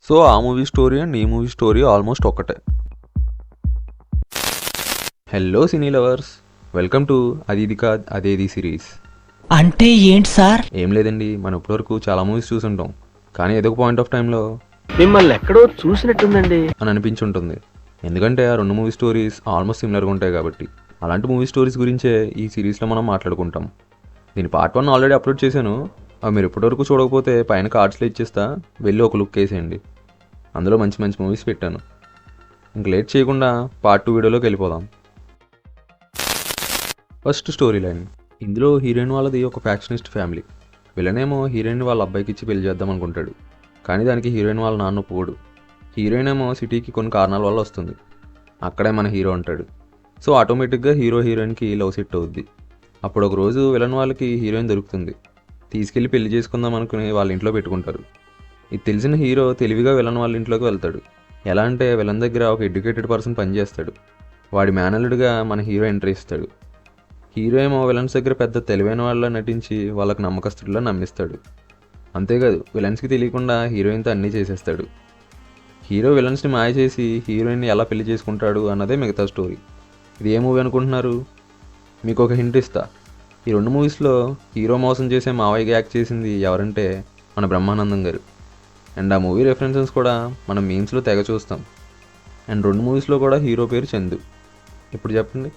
So ఆ movie story and ఈ movie story almost ఒక్కటే. Hello cine lovers, welcome to అది ఇది కాద్ అదేది సిరీస్. అంటే ఏంటి సార్? ఏం లేదండి, మనం ఇప్పటివరకు చాలా మూవీస్ చూసుంటాం, కానీ ఏదో ఒక పాయింట్ ఆఫ్ టైంలో మిమ్మల్ని ఎక్కడో చూసినట్టుందండి అని అనిపించుంటుంది. ఎందుకంటే ఆ రెండు మూవీ స్టోరీస్ ఆల్మోస్ట్ సిమిలర్గా ఉంటాయి కాబట్టి. అలాంటి మూవీ స్టోరీస్ గురించే ఈ సిరీస్లో మనం మాట్లాడుకుంటాం. దీని పార్ట్ 1 ఆల్రెడీ అప్లోడ్ చేశాను. అవి మీరు ఇప్పటివరకు చూడకపోతే పైన కార్డ్స్లో ఇచ్చేస్తా, వెళ్ళి ఒక లుక్ వేసేయండి. అందులో మంచి మంచి మూవీస్ పెట్టాను. ఇంక లేట్ చేయకుండా పార్ట్ 2 వీడియోలోకి వెళ్ళిపోదాం. First story line. ఇందులో హీరోయిన్ వాళ్ళది ఒక ఫ్యాక్షనిస్ట్ ఫ్యామిలీ. విలనేమో హీరోయిన్ వాళ్ళ అబ్బాయికి ఇచ్చి పెళ్లి చేద్దాం అనుకుంటాడు, కానీ దానికి హీరోయిన్ వాళ్ళ నాన్న ఒప్పుకోడు. హీరోయిన్ ఏమో సిటీకి కొన్ని కారణాల వల్ల వస్తుంది. అక్కడే మన హీరో ఉంటాడు. సో ఆటోమేటిక్గా హీరో హీరోయిన్కి లవ్ సెట్ అవుద్ది. అప్పుడు ఒక రోజు విలన్ వాళ్ళకి హీరోయిన్ దొరుకుతుంది. తీసుకెళ్ళి పెళ్లి చేసుకుందాం అనుకుని వాళ్ళ ఇంట్లో పెట్టుకుంటారు. ఇది తెలిసిన హీరో తెలివిగా విలన్ వాళ్ళ ఇంట్లోకి వెళ్తాడు. ఎలా అంటే విలన్ దగ్గర ఒక ఎడ్యుకేటెడ్ పర్సన్ పనిచేస్తాడు. వాడి మేనల్లుడిగా మన హీరో ఎంట్రీ ఇస్తాడు. హీరో ఏమో విలన్స్ దగ్గర పెద్ద తెలివైన వాళ్ళ నటించి వాళ్ళకి నమ్మకస్తుడిలా నమ్మిస్తాడు. అంతేకాదు, విలన్స్కి తెలియకుండా హీరోయిన్తో అన్నీ చేసేస్తాడు. హీరో విలన్స్ని మాయ చేసి హీరోయిన్ని ఎలా పెళ్లి చేసుకుంటాడు అన్నదే మిగతా స్టోరీ. ఇది ఏ మూవీ అనుకుంటున్నారు? మీకు ఒక హింట్ ఇస్తా. ఈ రెండు మూవీస్లో హీరో మోసం చేసే మావయ్యగా యాక్ట్ చేసింది ఎవరంటే మన బ్రహ్మానందం గారు. అండ్ ఆ మూవీ రెఫరెన్సెస్ కూడా మనం మీమ్స్లో తెగ చూస్తాం. అండ్ రెండు మూవీస్లో కూడా హీరో పేరు చందు. ఇప్పుడు చెప్పండి.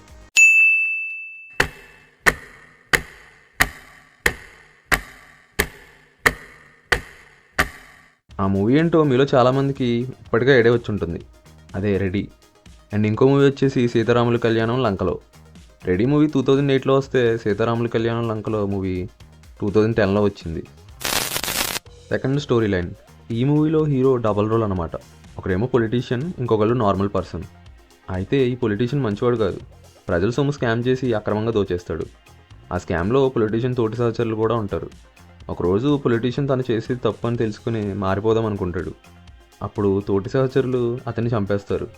ఆ మూవీ ఏంటో మీలో చాలామందికి ఇప్పటికే ఐడియా వచ్చి ఉంటుంది. అదే రెడీ. అండ్ ఇంకో మూవీ వచ్చేసి సీతారాముల కళ్యాణం లంకలో. రెడీ మూవీ 2008లో వస్తే సీతారాముల కళ్యాణం లంకలో మూవీ 2010లో వచ్చింది. Second story line. ఈ మూవీలో హీరో డబల్ రోల్ అనమాట. ఒకరేమో పొలిటీషియన్, ఇంకొకళ్ళు నార్మల్ పర్సన్. అయితే ఈ పొలిటీషియన్ మంచివాడు కాదు. ప్రజల సొమ్ము స్కామ్ చేసి అక్రమంగా దోచేస్తాడు. ఆ స్కామ్లో పొలిటీషియన్ తోటి సహచరులు కూడా ఉంటారు. ఒకరోజు పొలిటీషియన్ తను చేసేది తప్పు అని తెలుసుకుని మారిపోదాం అనుకుంటాడు. అప్పుడు తోటి సహచరులు అతన్ని చంపేస్తారు.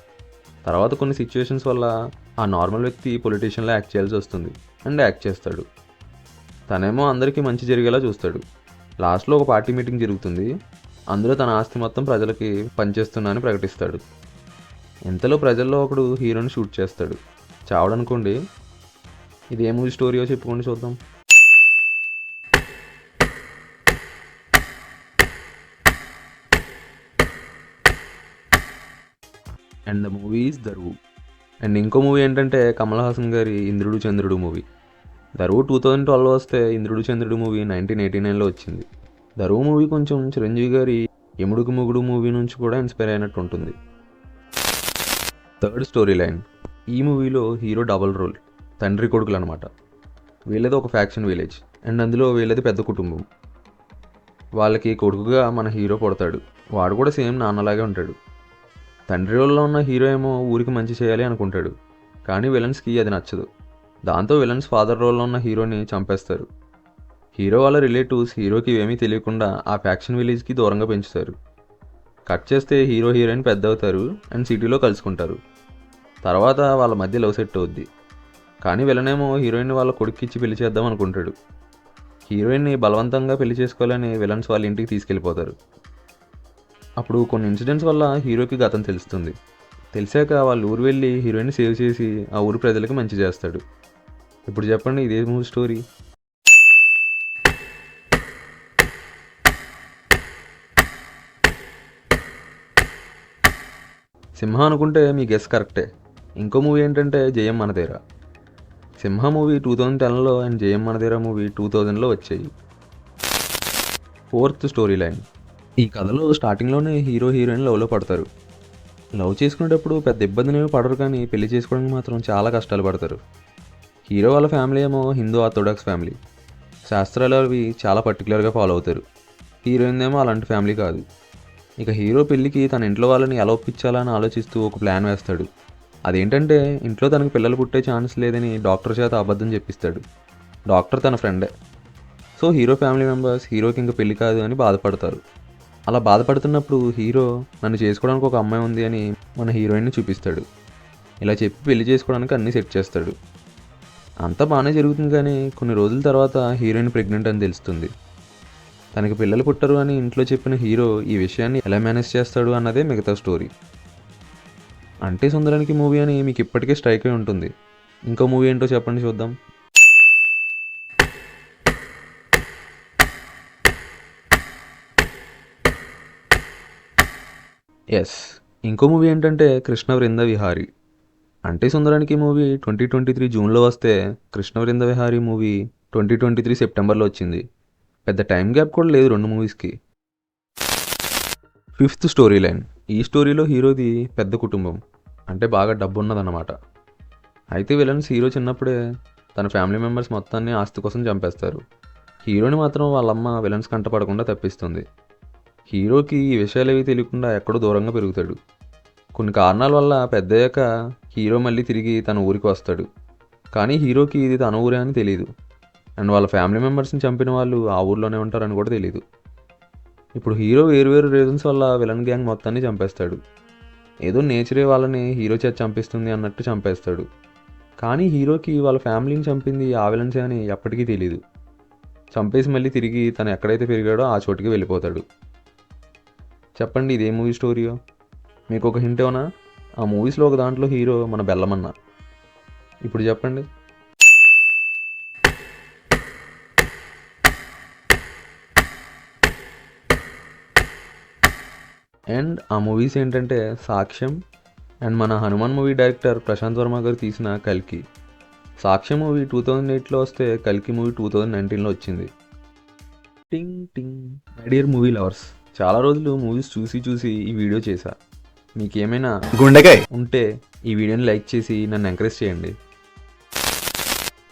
తర్వాత కొన్ని సిచ్యువేషన్స్ వల్ల ఆ నార్మల్ వ్యక్తి పొలిటీషియన్లా యాక్ట్ చేయాల్సి వస్తుంది. అండ్ యాక్ట్ చేస్తాడు. తనేమో అందరికీ మంచి జరిగేలా చూస్తాడు. లాస్ట్లో ఒక పార్టీ మీటింగ్ జరుగుతుంది. అందులో తన ఆస్తి మొత్తం ప్రజలకి పనిచేస్తున్నా అని ప్రకటిస్తాడు. ఇంతలో ప్రజల్లో ఒకడు హీరోని షూట్ చేస్తాడు. చావడనుకోండి. ఇది ఏ మూవీ స్టోరీయో చెప్పుకొని చూద్దాం. And the movie is Daruvu. And ఇంకో మూవీ ఏంటంటే కమల్ హాసన్ గారి ఇంద్రుడు చంద్రుడు మూవీ. దరువు 2012 వస్తే ఇంద్రుడు చంద్రుడు మూవీ 1989లో వచ్చింది. దరువు మూవీ కొంచెం చిరంజీవి గారి యముడుకు మొగుడు మూవీ నుంచి కూడా ఇన్స్పైర్ అయినట్టు ఉంటుంది. Third story line. ఈ మూవీలో హీరో డబల్ రోల్, తండ్రి కొడుకులు అనమాట. వీళ్ళది ఒక ఫ్యాక్షన్ విలేజ్. అండ్ అందులో వీళ్ళది పెద్ద కుటుంబం. వాళ్ళకి కొడుకుగా మన హీరో పుడతాడు. వాడు కూడా సేమ్ నాన్నలాగే ఉంటాడు. తండ్రి రోల్లో ఉన్న హీరో ఏమో ఊరికి మంచి చేయాలి అనుకుంటాడు, కానీ విలన్స్కి అది నచ్చదు. దాంతో విలన్స్ ఫాదర్ రోల్లో ఉన్న హీరోని చంపేస్తారు. హీరో వాళ్ళ రిలేటివ్స్ హీరోకి ఏమీ తెలియకుండా ఆ ఫ్యాక్షన్ విలేజ్కి దూరంగా పెంచుతారు. కట్ చేస్తే హీరో హీరోయిన్ పెద్ద అవుతారు అండ్ సిటీలో కలుసుకుంటారు. తర్వాత వాళ్ళ మధ్య లవ్ సెట్ అవుద్ది. కానీ విలనేమో హీరోయిన్ వాళ్ళ కొడుక్కి ఇచ్చి పెళ్లి చేద్దాం అనుకుంటాడు. హీరోయిన్ని బలవంతంగా పెళ్లి చేసుకోవాలని విలన్స్ వాళ్ళ ఇంటికి తీసుకెళ్ళిపోతారు. అప్పుడు కొన్ని ఇన్సిడెంట్స్ వల్ల హీరోకి గతం తెలుస్తుంది. తెలిసాక వాళ్ళ ఊరు వెళ్ళి హీరోయిన్ని సేవ్ చేసి ఆ ఊరు ప్రజలకి మంచి చేస్తాడు. ఇప్పుడు చెప్పండి, ఇదే మూవీ స్టోరీ. సింహ అనుకుంటే మీ గెస్ కరెక్టే. ఇంకో మూవీ ఏంటంటే జయం మనదేరా. సింహ మూవీ 2010లో అండ్ జయం మనదేరా మూవీ 2000లో వచ్చాయి. Fourth story line. ఈ కథలో స్టార్టింగ్లోనే హీరో హీరోయిన్ లవ్లో పడతారు. లవ్ చేసుకునేటప్పుడు పెద్ద ఇబ్బందినేమి పడరు, కానీ పెళ్లి చేసుకోవడానికి మాత్రం చాలా కష్టాలు పడతారు. హీరో వాళ్ళ ఫ్యామిలీ ఏమో హిందూ ఆర్థోడాక్స్ ఫ్యామిలీ. శాస్త్రాలు అవి చాలా పర్టికులర్గా ఫాలో అవుతారు. హీరోయిన్ ఏమో అలాంటి ఫ్యామిలీ కాదు. ఇక హీరో పెళ్ళికి తన ఇంట్లో వాళ్ళని ఎలా ఒప్పించాలని ఆలోచిస్తూ ఒక ప్లాన్ వేస్తాడు. అదేంటంటే ఇంట్లో తనకు పిల్లలు పుట్టే ఛాన్స్ లేదని డాక్టర్ చేత అబద్ధం చెప్పిస్తాడు. డాక్టర్ తన ఫ్రెండే. సో హీరో ఫ్యామిలీ మెంబర్స్ హీరోకి ఇంక పెళ్లి కాదు అని బాధపడతారు. అలా బాధపడుతున్నప్పుడు హీరో నన్ను చేసుకోవడానికి ఒక అమ్మాయి ఉంది అని మన హీరోయిన్ని చూపిస్తాడు. ఇలా చెప్పి పెళ్లి చేసుకోవడానికి అన్నీ సెట్ చేస్తాడు. అంతా బాగానే జరుగుతుంది, కానీ కొన్ని రోజుల తర్వాత హీరోయిన్ ప్రెగ్నెంట్ అని తెలుస్తుంది. తనకి పిల్లలు పుట్టరు అని ఇంట్లో చెప్పిన హీరో ఈ విషయాన్ని ఎలా మేనేజ్ చేస్తాడు అన్నదే మిగతా స్టోరీ. అంటే సుందరానికి మూవీ అని మీకు ఇప్పటికే స్ట్రైక్ అయి ఉంటుంది. ఇంకో మూవీ ఏంటో చెప్పండి చూద్దాం. ఎస్, ఇంకో మూవీ ఏంటంటే కృష్ణ వృంద విహారీ. అంటే సుందరానికి మూవీ 2023 జూన్లో వస్తే కృష్ణ వృంద విహారీ మూవీ 2023 సెప్టెంబర్లో వచ్చింది. పెద్ద టైం గ్యాప్ కూడా లేదు రెండు మూవీస్కి. Fifth story line. ఈ స్టోరీలో హీరోది పెద్ద కుటుంబం, అంటే బాగా డబ్బు ఉన్నదన్నమాట. అయితే విలన్స్ హీరో చిన్నప్పుడే తన ఫ్యామిలీ మెంబర్స్ మొత్తాన్ని ఆస్తి కోసం చంపేస్తారు. హీరోని మాత్రం వాళ్ళమ్మ విలన్స్ కంటపడకుండా తప్పిస్తుంది. హీరోకి ఈ విషయాలు ఏవి తెలియకుండా ఎక్కడో దూరంగా పెరుగుతాడు. కొన్ని కారణాల వల్ల పెద్దయ్యాక హీరో మళ్ళీ తిరిగి తన ఊరికి వస్తాడు. కానీ హీరోకి ఇది తన ఊరే అని తెలియదు. అండ్ వాళ్ళ ఫ్యామిలీ మెంబర్స్ని చంపిన వాళ్ళు ఆ ఊర్లోనే ఉంటారని కూడా తెలియదు. ఇప్పుడు హీరో వేరు రీజన్స్ వల్ల విలన్ గ్యాంగ్ మొత్తాన్ని చంపేస్తాడు. ఏదో నేచరే వాళ్ళని హీరో చేత చంపిస్తుంది అన్నట్టు చంపేస్తాడు. కానీ హీరోకి వాళ్ళ ఫ్యామిలీని చంపింది ఆ విలన్సే అని ఎప్పటికీ తెలియదు. చంపేసి మళ్ళీ తిరిగి తను ఎక్కడైతే పెరిగాడో ఆ చోటుకి వెళ్ళిపోతాడు. చెప్పండి ఇదే మూవీ స్టోరీయో? మీకు ఒక హింట్ ఏమన్నా? ఆ మూవీస్లో ఒక దాంట్లో హీరో మన బెల్లమన్న. ఇప్పుడు చెప్పండి. అండ్ ఆ మూవీస్ ఏంటంటే సాక్ష్యం అండ్ మన హనుమాన్ మూవీ డైరెక్టర్ ప్రశాంత్ వర్మ గారు తీసిన కల్కి. సాక్ష్యం మూవీ 2008లో వస్తే కల్కి మూవీ 2019లో వచ్చింది. టింగ్ టింగ్. మై డియర్ మూవీ లవర్స్, చాలా రోజులు మూవీస్ చూసి ఈ వీడియో చేశా. మీకేమైనా గుండెకాయ్ ఉంటే ఈ వీడియోని లైక్ చేసి నన్ను ఎంకరేజ్ చేయండి.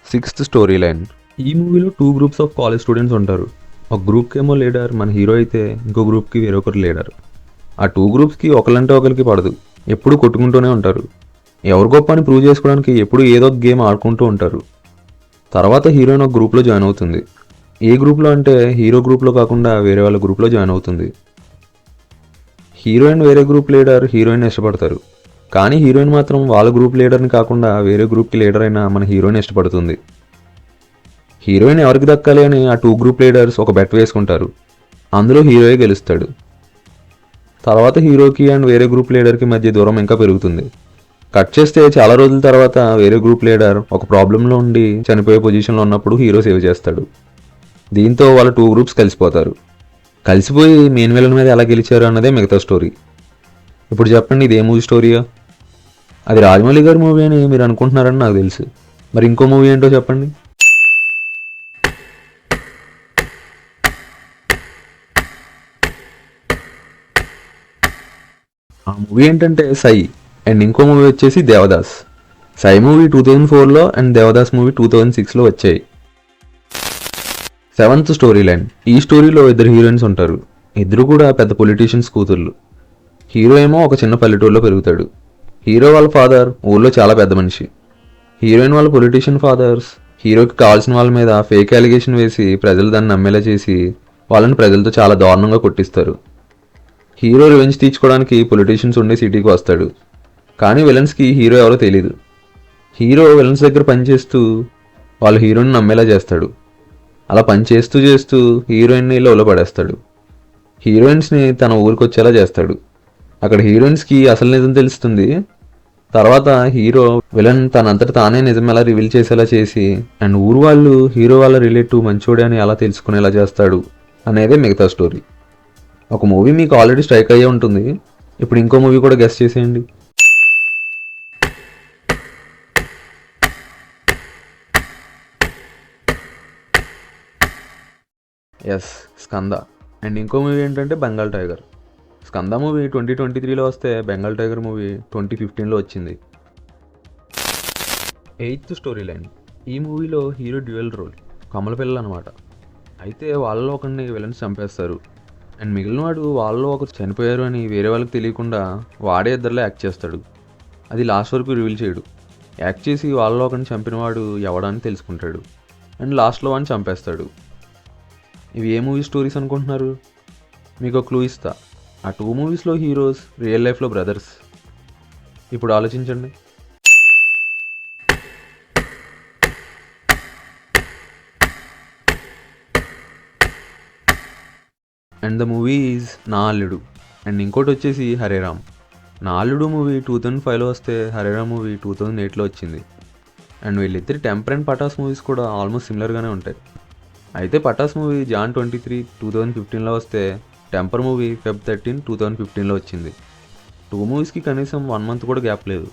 Sixth story line. ఈ మూవీలో 2 గ్రూప్స్ ఆఫ్ కాలేజ్ స్టూడెంట్స్ ఉంటారు. ఒక గ్రూప్కి ఏమో లీడర్ మన హీరో అయితే ఇంకో గ్రూప్కి వేరొకరు లీడర్. ఆ 2 గ్రూప్స్కి ఒకలంటే ఒకరికి పడదు, ఎప్పుడూ కొట్టుకుంటూనే ఉంటారు. ఎవరు గొప్ప అని ప్రూవ్ చేసుకోవడానికి ఎప్పుడు ఏదో ఒక గేమ్ ఆడుకుంటూ ఉంటారు. తర్వాత హీరోయిన్ ఒక గ్రూప్లో జాయిన్ అవుతుంది. ఏ గ్రూప్లో అంటే హీరో గ్రూప్లో కాకుండా వేరే వాళ్ళ గ్రూప్లో జాయిన్ అవుతుంది. హీరోయిన్ వేరే గ్రూప్ లీడర్ హీరోయిన్ ఇష్టపడతారు. కానీ హీరోయిన్ మాత్రం వాళ్ళ గ్రూప్ లీడర్ని కాకుండా వేరే గ్రూప్కి లీడర్ అయిన మన హీరోయిన్ ఇష్టపడుతుంది. హీరోయిన్ ఎవరికి దక్కాలి అని ఆ 2 గ్రూప్ లీడర్స్ ఒక బెట్ వేసుకుంటారు. అందులో హీరోయే గెలుస్తాడు. తర్వాత హీరోకి అండ్ వేరే గ్రూప్ లీడర్కి మధ్య దూరం ఇంకా పెరుగుతుంది. కట్ చేస్తే చాలా రోజుల తర్వాత వేరే గ్రూప్ లీడర్ ఒక ప్రాబ్లంలో ఉండి చనిపోయే పొజిషన్లో ఉన్నప్పుడు హీరో సేవ్ చేస్తాడు. దీంతో వాళ్ళ 2 గ్రూప్స్ కలిసిపోతారు. కలిసిపోయి మెయిన్ విలన్ మీద ఎలా గెలిచారు అన్నదే మిగతా స్టోరీ. ఇప్పుడు చెప్పండి ఇది ఏ మూవీ స్టోరీయో? అది రాజమౌళి గారి మూవీ అని మీరు అనుకుంటున్నారని నాకు తెలుసు. మరి ఇంకో మూవీ ఏంటో చెప్పండి. ఆ మూవీ ఏంటంటే సై. అండ్ ఇంకో మూవీ వచ్చేసి దేవదాస్. సై మూవీ 2004లో అండ్ దేవదాస్ మూవీ 2006లో వచ్చాయి. Seventh story line. ఈ స్టోరీలో 2 హీరోయిన్స్ ఉంటారు. ఇద్దరు కూడా పెద్ద పొలిటీషియన్స్ కూతుర్లు. హీరో ఏమో ఒక చిన్న పల్లెటూరులో పెరుగుతాడు. హీరో వాళ్ళ ఫాదర్ ఊళ్ళో చాలా పెద్ద మనిషి. హీరోయిన్ వాళ్ళ పొలిటీషియన్ ఫాదర్స్ హీరోకి కావాల్సిన వాళ్ళ మీద ఫేక్ అలిగేషన్ వేసి ప్రజలు దాన్ని నమ్మేలా చేసి వాళ్ళని ప్రజలతో చాలా దారుణంగా కొట్టిస్తారు. హీరో రివెంజ్ తీర్చుకోవడానికి పొలిటీషియన్స్ ఉండే సిటీకి వస్తాడు. కానీ విలన్స్కి హీరో ఎవరో తెలీదు. హీరో విలన్స్ దగ్గర పనిచేస్తూ వాళ్ళు హీరోని నమ్మేలా చేస్తాడు. అలా పని చేస్తూ హీరోయిన్ని లవ్లో పడేస్తాడు. హీరోయిన్స్ని తన ఊరికి వచ్చేలా చేస్తాడు. అక్కడ హీరోయిన్స్కి అసలు నిజం తెలుస్తుంది. తర్వాత హీరో విలన్ తనంతట తానే నిజం ఎలా రివీల్ చేసేలా చేసి అండ్ ఊరు వాళ్ళు హీరో వాళ్ళ రిలేటివ్ మంచోడే అని ఎలా తెలుసుకునేలా చేస్తాడు అనేదే మిగతా స్టోరీ. ఒక మూవీ మీకు ఆల్రెడీ స్ట్రైక్ అయ్యే ఉంటుంది. ఇప్పుడు ఇంకో మూవీ కూడా గెస్ చేసేయండి. ఎస్, స్కంద. అండ్ ఇంకో మూవీ ఏంటంటే బెంగాల్ టైగర్. స్కంద మూవీ 2023లో వస్తే బెంగాల్ టైగర్ మూవీ 2015లో వచ్చింది. Eighth story line. ఈ మూవీలో హీరో డ్యూయల్ రోల్ కమల పిల్లలు అనమాట. అయితే వాళ్ళలో ఒకరిని విలన్స్ చంపేస్తారు. అండ్ మిగిలిన వాడు వాళ్ళలో ఒకరు చనిపోయారు అని వేరే వాళ్ళకి తెలియకుండా వాడే ఇద్దరిలో యాక్ట్ చేస్తాడు. అది లాస్ట్ వరకు రివీల్ చేయడు. యాక్ట్ చేసి వాళ్ళలో ఒకరిని చంపినవాడు ఎవడని తెలుసుకుంటాడు. అండ్ లాస్ట్లో వాడిని చంపేస్తాడు. ఇవి ఏ మూవీ స్టోరీస్ అనుకుంటున్నారు? మీకు ఒక క్లూ ఇస్తా. ఆ 2 మూవీస్లో హీరోస్ రియల్ లైఫ్లో బ్రదర్స్. ఇప్పుడు ఆలోచించండి. అండ్ ద మూవీ ఈజ్ నా అల్లుడు. అండ్ ఇంకోటి వచ్చేసి హరే రామ్. నా అల్లుడు మూవీ 2005లో వస్తే హరే రామ్ మూవీ 2008లో వచ్చింది. అండ్ వీళ్ళిద్దరి టెంపర్ అండ్ పటాస్ మూవీస్ కూడా ఆల్మోస్ట్ సిమిలర్గానే ఉంటాయి. అయితే పటాస్ మూవీ జాన్ 23, 2015లో వస్తే టెంపర్ మూవీ ఫెబ్ 13, 2015లో వచ్చింది. 2 మూవీస్కి కనీసం 1 మంత్ కూడా గ్యాప్ లేదు.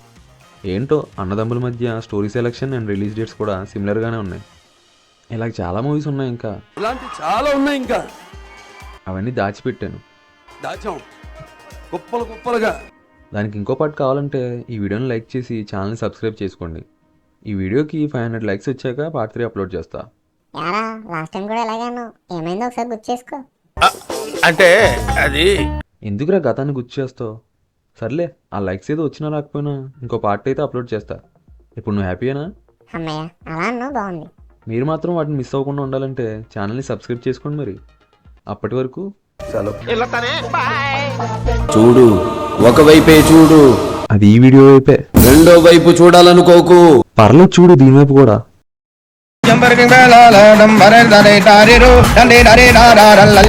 ఏంటో అన్నదమ్ముల మధ్య story selection and release dates కూడా సిమిలర్గానే ఉన్నాయి. ఇలాగ చాలా మూవీస్ ఉన్నాయి, ఇంకా ఇలాంటి చాలా ఉన్నాయి, ఇంకా అవన్నీ దాచిపెట్టాను. దాచాం కుప్పలు కుప్పలుగా. దానికి ఇంకో పార్ట్ కావాలంటే ఈ వీడియోని లైక్ చేసి ఛానల్ని సబ్స్క్రైబ్ చేసుకోండి. ఈ వీడియోకి 500 లైక్స్ వచ్చాక పార్ట్ 3 అప్లోడ్ చేస్తా. యారా లాస్ట్ టైం కూడా ఇలాగే అన్నావు, ఏమైందో ఒకసారి గుర్తు చేసుకో. అంటే అది ఎందుకురా గతాన్ని గుర్తు చేస్తావు? సర్లే, ఆ లైక్స్ ఏదో వచ్చినా రాకపోయినా ఇంకో పార్ట్ అయితే అప్లోడ్ చేస్తా. ఇప్పుడు నువ్వు హ్యాపీయేనా? అమ్మయ్య అలా అన్నావు, బాగుంది. మీరు మాత్రం వాటిని మిస్ అవ్వకుండా ఉండాలంటే ఛానల్ని సబ్స్క్రైబ్ చేసుకోండి. మరి అప్పటి వరకు చూడు, ఒకవైపే చూడు, అది ఈ వీడియో వైపే, రెండో వైపు చూడాలనుకోకు. పర్లేదు చూడు దీని వైపు కూడా. జంబరకి వేళాల డంబరే దరే డారిరు డండి డరే డారారల్ల